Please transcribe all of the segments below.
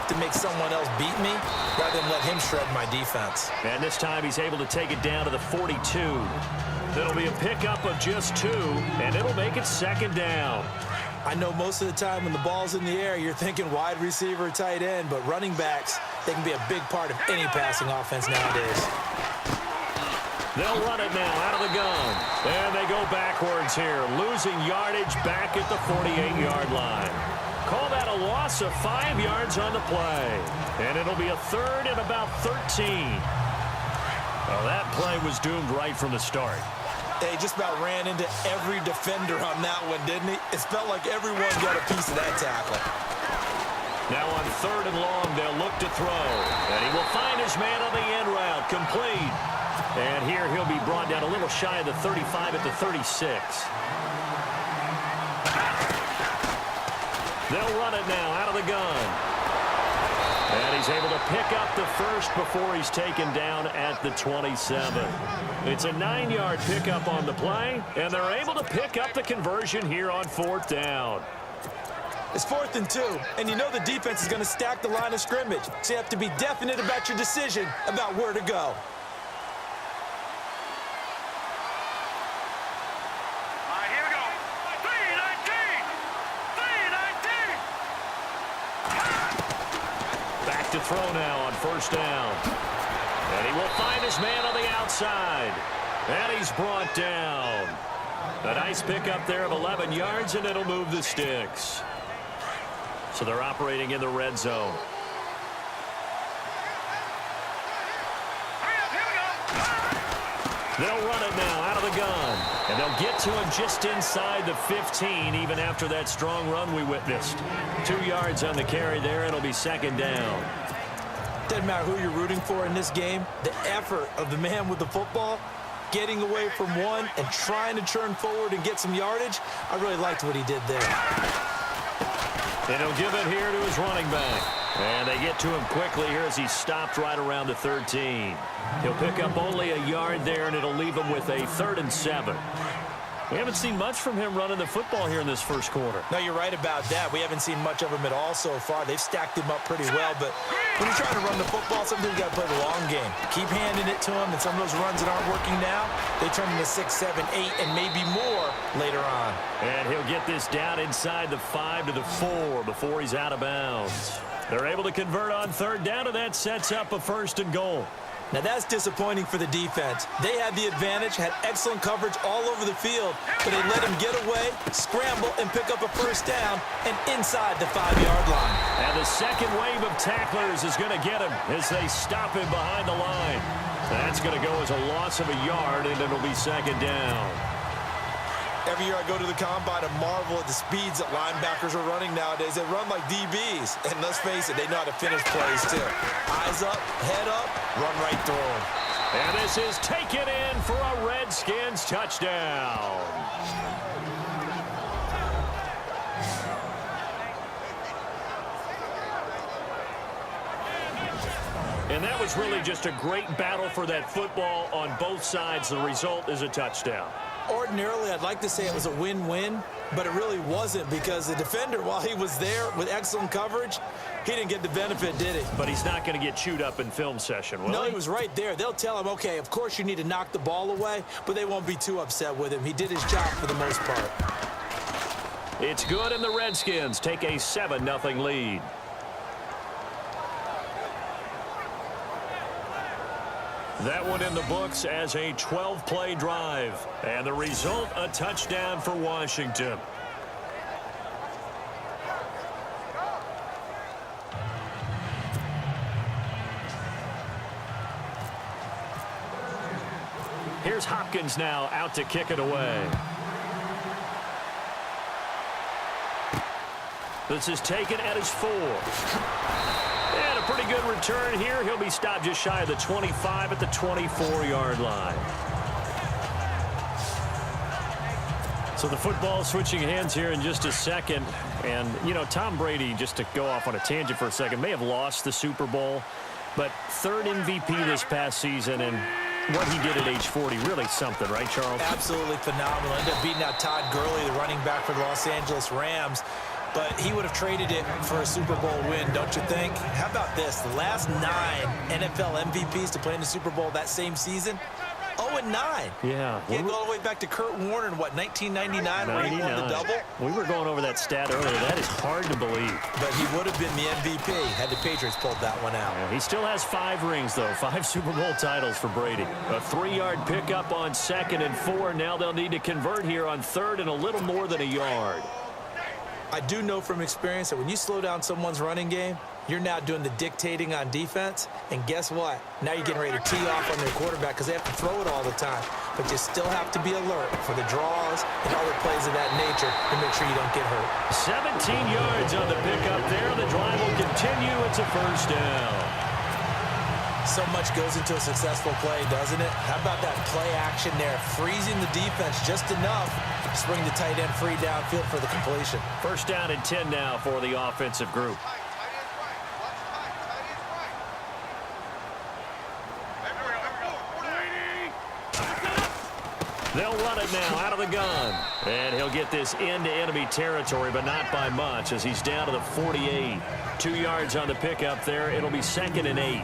have to make someone else beat me rather than let him shred my defense. And this time he's able to take it down to the 42. It'll be a pickup of just 2, and it'll make it second down. I know most of the time when the ball's in the air, you're thinking wide receiver, tight end, but running backs, they can be a big part of any passing offense nowadays. They'll run it now out of the gun. And they go backwards here, losing yardage back at the 48-yard line. Call that a loss of 5 yards on the play. And it'll be a third and about 13. Well, that play was doomed right from the start. He just about ran into every defender on that one, didn't he? It felt like everyone got a piece of that tackle. Now on third and long, they'll look to throw. And he will find his man on the end route, complete. And here he'll be brought down a little shy of the 35 at the 36. They'll run it now out of the gun. And he's able to pick up the first before he's taken down at the 27. It's a 9-yard pickup on the play, and they're able to pick up the conversion here on 4th down. It's 4th and 2, and you know the defense is going to stack the line of scrimmage, so you have to be definite about your decision about where to go. To throw now on 1st down. And he will find his man on the outside. And he's brought down. A nice pickup there of 11 yards, and it'll move the sticks. So they're operating in the red zone. They'll run it now out of the gun. And they'll get to him just inside the 15, even after that strong run we witnessed. 2 yards on the carry there. It'll be second down. Doesn't matter who you're rooting for in this game. The effort of the man with the football, getting away from one and trying to turn forward and get some yardage, I really liked what he did there. And he'll give it here to his running back. And they get to him quickly here as he stopped right around the 13. He'll pick up only a yard there, and it'll leave him with a 3rd and 7. We haven't seen much from him running the football here in this first quarter. No, you're right about that. We haven't seen much of him at all so far. They've stacked him up pretty well, but when you're trying to run the football, sometimes you got to play the long game. Keep handing it to him, and some of those runs that aren't working now, they turn into 6, 7, 8, and maybe more later on. And he'll get this down inside the 5 to the 4 before he's out of bounds. They're able to convert on 3rd down, and that sets up a 1st and goal. Now, that's disappointing for the defense. They had the advantage, had excellent coverage all over the field, but they let him get away, scramble, and pick up a 1st down and inside the 5-yard line. And the second wave of tacklers is going to get him as they stop him behind the line. That's going to go as a loss of a yard, and it'll be second down. Every year I go to the combine and marvel at the speeds that linebackers are running nowadays. They run like DBs. And let's face it, they know how to finish plays too. Eyes up, head up, run right through them. And this is taken in for a Redskins touchdown. And that was really just a great battle for that football on both sides. The result is a touchdown. Ordinarily, I'd like to say it was a win-win, but it really wasn't because the defender, while he was there with excellent coverage, he didn't get the benefit, did he? But he's not going to get chewed up in film session, will he? No, he was right there. They'll tell him, okay, of course you need to knock the ball away, but they won't be too upset with him. He did his job for the most part. It's good, and the Redskins take a 7-0 lead. That one in the books as a 12-play drive. And the result, a touchdown for Washington. Here's Hopkins now out to kick it away. This is taken at his 4. And a pretty good return here. He'll be stopped just shy of the 25 at the 24-yard line. So the football switching hands here in just a second. And, you know, Tom Brady, just to go off on a tangent for a second, may have lost the Super Bowl, but 3rd MVP this past season, and what he did at age 40, really something, right, Charles? Absolutely phenomenal. Ended up beating out Todd Gurley, the running back for the Los Angeles Rams. but he would have traded it for a Super Bowl win, don't you think? How about this? The last 9 NFL MVPs to play in the Super Bowl that same season, 0-9. Yeah. You go all the way back to Kurt Warner in, what, 1999 where he won the double? We were going over that stat earlier. That is hard to believe. But he would have been the MVP had the Patriots pulled that one out. Yeah, he still has 5 rings, though. 5 Super Bowl titles for Brady. A 3-yard pickup on 2nd and 4. Now they'll need to convert here on 3rd and a little more than a yard. I do know from experience that when you slow down someone's running game, you're now doing the dictating on defense. And guess what? Now you're getting ready to tee off on their quarterback because they have to throw it all the time. But you still have to be alert for the draws and other plays of that nature to make sure you don't get hurt. 17 yards on the pickup there. The drive will continue. It's a 1st down. So much goes into a successful play, doesn't it? How about that play action there? Freezing the defense just enough to bring the tight end free downfield for the completion. 1st down and 10 now for the offensive group. They'll run it now out of the gun. And he'll get this into enemy territory, but not by much as he's down to the 48. 2 yards on the pickup there. It'll be 2nd and 8.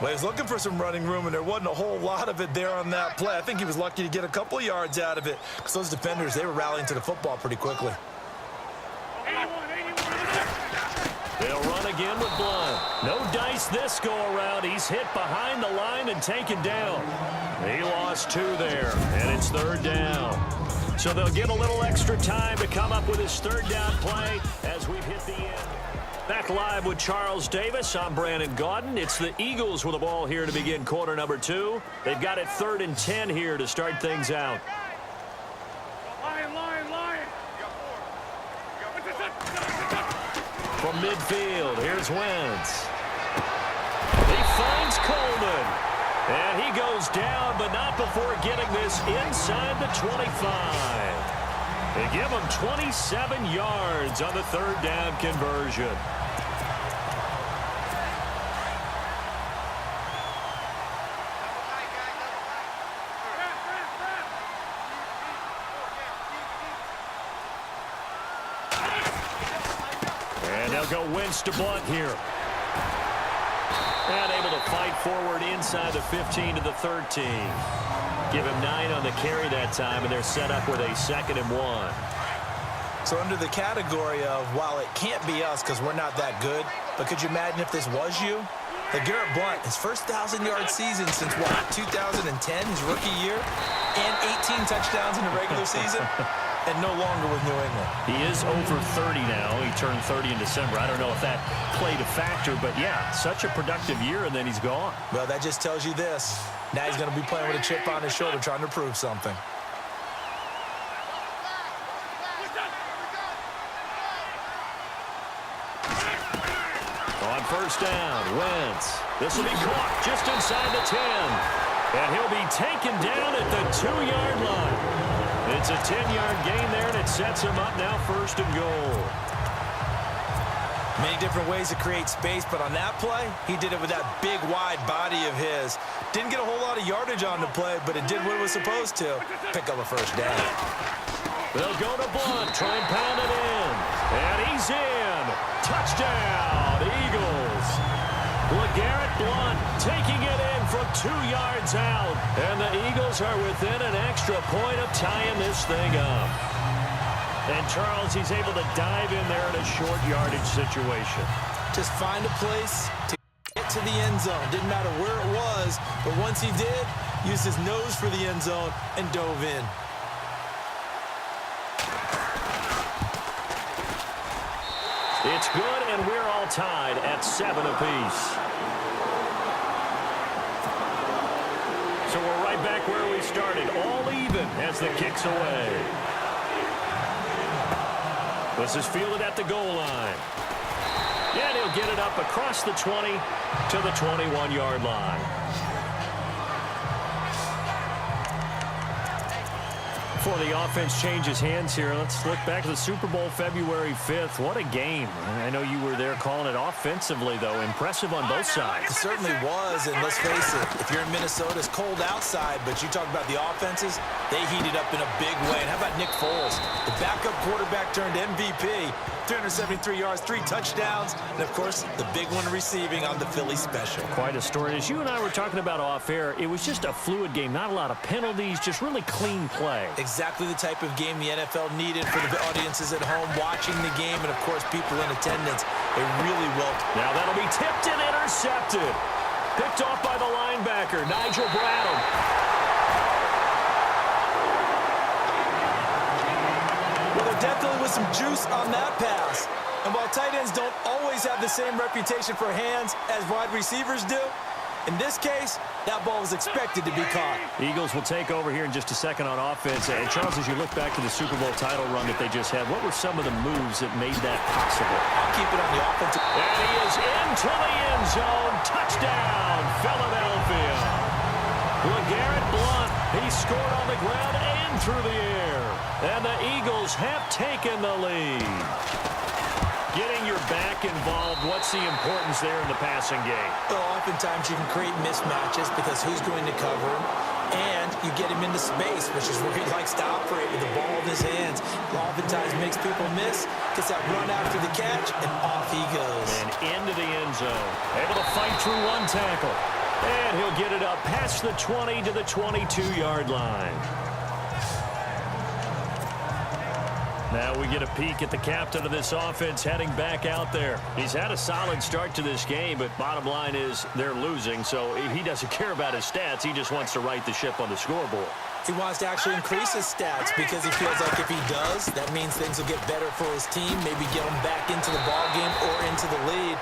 Well, he was looking for some running room, and there wasn't a whole lot of it there on that play. I think he was lucky to get a couple of yards out of it because those defenders, they were rallying to the football pretty quickly. They'll run again with Blunt. No dice this go-around. He's hit behind the line and taken down. He lost 2 there, and it's 3rd down. So they'll get a little extra time to come up with his 3rd down play as we've hit the end. Back live with Charles Davis. I'm Brandon Gaudin. It's the Eagles with the ball here to begin quarter number 2. They've got it 3rd and 10 here to start things out. From midfield, here's Wentz. He finds Coleman. And he goes down, but not before getting this inside the 25. They give him 27 yards on the 3rd down conversion. And they'll go Wentz to Blunt here. And able to fight forward inside the 15 to the 13. Give him 9 on the carry that time, and they're set up with a 2nd and 1. So under the category of, while it can't be us because we're not that good, but could you imagine if this was you? Like Garrett Blunt, his first 1,000-yard season since, what, 2010, his rookie year, and 18 touchdowns in the regular season, and no longer with New England. He is over 30 now. He turned 30 in December. I don't know if that played a factor, but yeah, such a productive year, and then he's gone. Well, that just tells you this. Now he's going to be playing with a chip on his shoulder trying to prove something. On 1st down, Wentz. This will be caught just inside the 10. And he'll be taken down at the 2-yard line. It's a 10-yard gain there, and it sets him up now 1st and goal. Many different ways to create space, but on that play, he did it with that big, wide body of his. Didn't get a whole lot of yardage on the play, but it did what it was supposed to. Pick up a 1st down. They'll go to Blunt, try and pound it in. And he's in. Touchdown, Eagles. LeGarrette Blunt taking it in from 2 yards out. And the Eagles are within an extra point of tying this thing up. And Charles, he's able to dive in there in a short yardage situation. Just find a place to get to the end zone. Didn't matter where it was, but once he did, used his nose for the end zone and dove in. It's good, and we're all tied at 7 apiece. So we're right back where we started, all even as the kick's away. This is fielded at the goal line. And he'll get it up across the 20 to the 21-yard line. Before the offense changes hands here, let's look back to the Super Bowl February 5th. What a game. I know you were there calling it offensively, though. Impressive on both sides. It certainly was, and let's face it, if you're in Minnesota, it's cold outside, but you talk about the offenses, they heated up in a big way. And how about Nick Foles, the backup quarterback turned MVP, 373 yards, 3 touchdowns, and, of course, the big one receiving on the Philly special. Quite a story. As you and I were talking about off air, it was just a fluid game, not a lot of penalties, just really clean play. Exactly the type of game the NFL needed for the audiences at home watching the game and, of course, people in attendance. They really welcomed. Now that'll be tipped and intercepted. Picked off by the linebacker, Nigel Bradham. Well, there definitely was some juice on that pass. And while tight ends don't always have the same reputation for hands as wide receivers do, in this case, that ball was expected to be caught. Eagles will take over here in just a second on offense. And Charles, as you look back to the Super Bowl title run that they just had, what were some of the moves that made that possible? I'll keep it on the offensive. And he is into the end zone. Touchdown, Philadelphia. LeGarrette Blount, he scored on the ground and through the air. And the Eagles have taken the lead. Getting your back involved, what's the importance there in the passing game? Well, oftentimes you can create mismatches because who's going to cover him, and you get him into space, which is where he likes to operate with the ball in his hands. Oftentimes makes people miss, gets that run after the catch, and off he goes. And into the end zone. Able to fight through one tackle. And he'll get it up past the 20 to the 22-yard line. Now we get a peek at the captain of this offense heading back out there. He's had a solid start to this game, but bottom line is they're losing, so he doesn't care about his stats. He just wants to right the ship on the scoreboard. He wants to actually increase his stats because he feels like if he does, that means things will get better for his team, maybe get him back into the ball game or into the lead.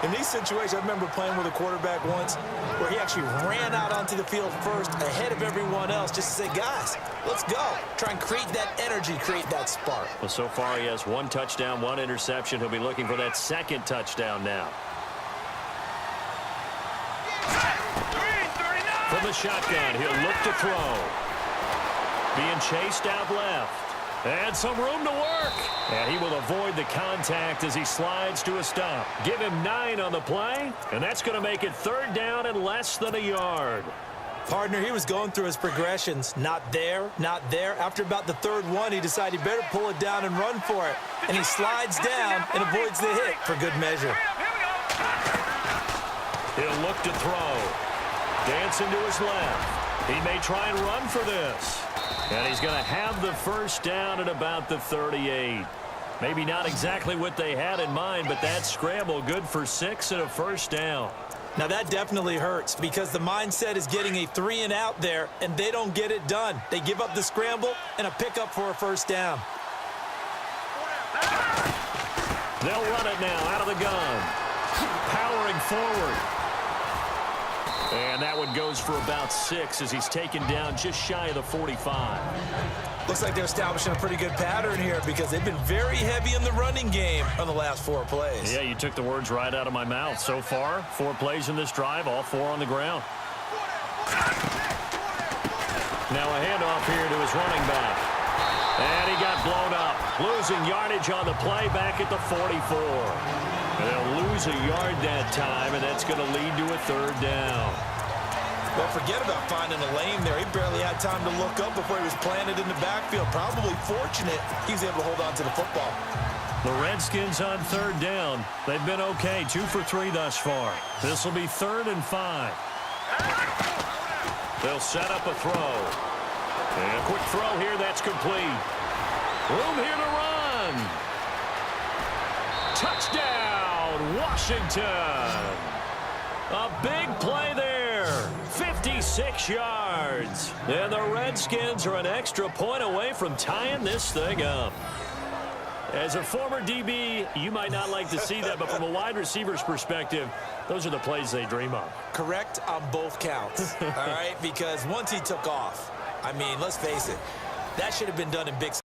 In these situations, I remember playing with a quarterback once where he actually ran out onto the field first ahead of everyone else just to say, guys, let's go. Try and create that energy, create that spark. Well, so far he has 1 touchdown, 1 interception. He'll be looking for that 2nd touchdown now. From the shotgun, he'll look to throw. Being chased out left. And some room to work. And he will avoid the contact as he slides to a stop. Give him 9 on the play, and that's going to make it 3rd down and less than a yard. Partner, he was going through his progressions. Not there, not there. After about the 3rd one, he decided he better pull it down and run for it. And he slides down and avoids the hit for good measure. He'll look to throw. Dancing to his left. He may try and run for this. And he's going to have the 1st down at about the 38. Maybe not exactly what they had in mind, but that scramble good for 6 and a 1st down. Now that definitely hurts because the mindset is getting a 3 and out there, and they don't get it done. They give up the scramble and a pickup for a 1st down. They'll run it now out of the gun. Powering forward. And that one goes for about 6 as he's taken down just shy of the 45. Looks like they're establishing a pretty good pattern here because they've been very heavy in the running game on the last 4 plays. Yeah, you took the words right out of my mouth. So far, 4 plays in this drive, all 4 on the ground. Now a handoff here to his running back. And he got blown up. Losing yardage on the play back at the 44. And they'll lose a yard that time, and that's going to lead to a 3rd down. Well, forget about finding a lane there. He barely had time to look up before he was planted in the backfield. Probably fortunate he was able to hold on to the football. The Redskins on 3rd down. They've been okay, 2 for 3 thus far. This will be 3rd and 5. They'll set up a throw. And a quick throw here, that's complete. Room here to run. Touchdown, Washington. A big play there. 56 yards. And the Redskins are an extra point away from tying this thing up. As a former DB, you might not like to see that, but from a wide receiver's perspective, those are the plays they dream of. Correct on both counts, all right? Because once he took off, I mean, let's face it, that should have been done in big